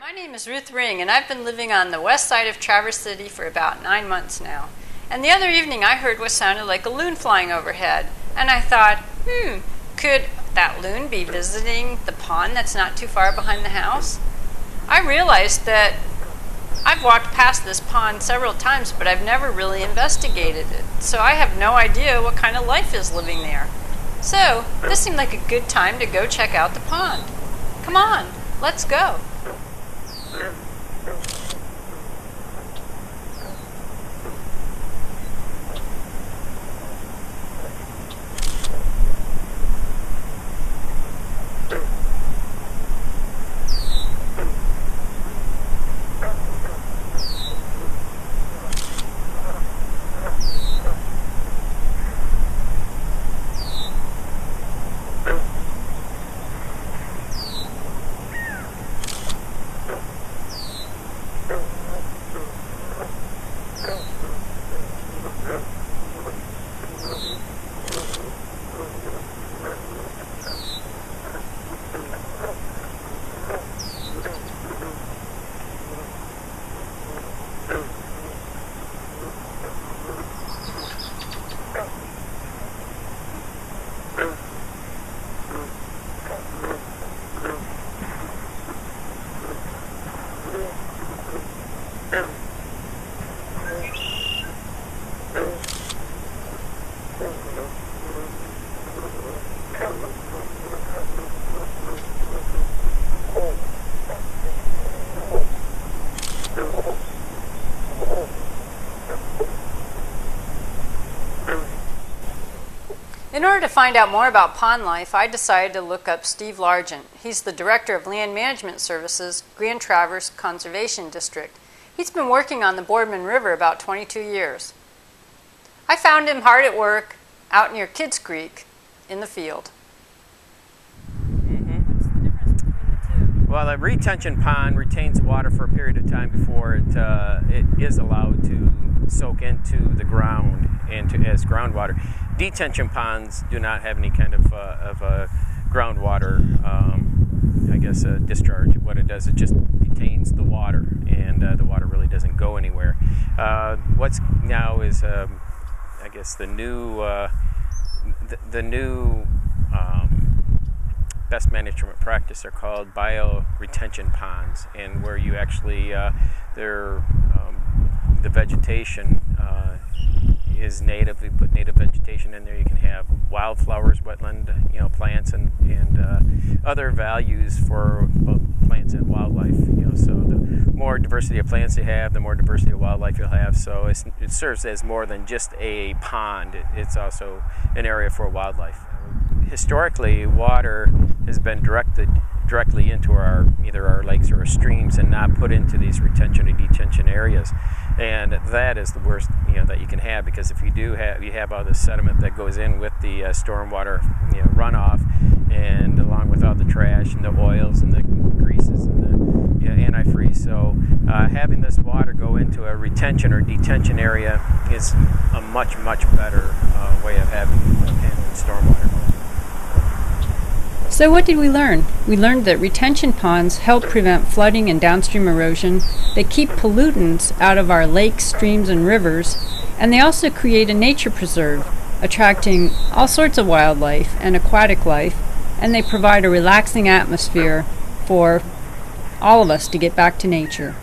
My name is Ruth Ring, and I've been living on the west side of Traverse City for about 9 months now. And the other evening I heard what sounded like a loon flying overhead, and I thought, could that loon be visiting the pond that's not too far behind the house? I realized that I've walked past this pond several times, but I've never really investigated it, so I have no idea what kind of life is living there. So, this seemed like a good time to go check out the pond. Come on, let's go. In order to find out more about pond life, I decided to look up Steve Largent. He's the Director of Land Management Services, Grand Traverse Conservation District. He's been working on the Boardman River about 22 years. I found him hard at work out near Kids Creek in the field. What's the difference between the two? Well, a retention pond retains water for a period of time before it is allowed to soak into the ground as groundwater. Detention ponds do not have any kind of groundwater, discharge. What it does, it just detains the water, and the water really doesn't go anywhere. What's now is, the new best management practice are called bioretention ponds, and where you actually the vegetation is native. We put native vegetation in there. You can have wildflowers, wetland, plants, and other values for both plants and wildlife. So the more diversity of plants you have, the more diversity of wildlife you'll have. So it serves as more than just a pond. It's also an area for wildlife. Historically, water has been directed directly into either our lakes or our streams, and not put into these retention and detention areas. And that is the worst that you can have, because if you have all this sediment that goes in with the stormwater runoff, and along with all the trash and the oils and the greases and the antifreeze. So having this water go into a retention or detention area is a much better way of handling stormwater. So what did we learn? We learned that retention ponds help prevent flooding and downstream erosion. They keep pollutants out of our lakes, streams, and rivers. And they also create a nature preserve, attracting all sorts of wildlife and aquatic life. And they provide a relaxing atmosphere for all of us to get back to nature.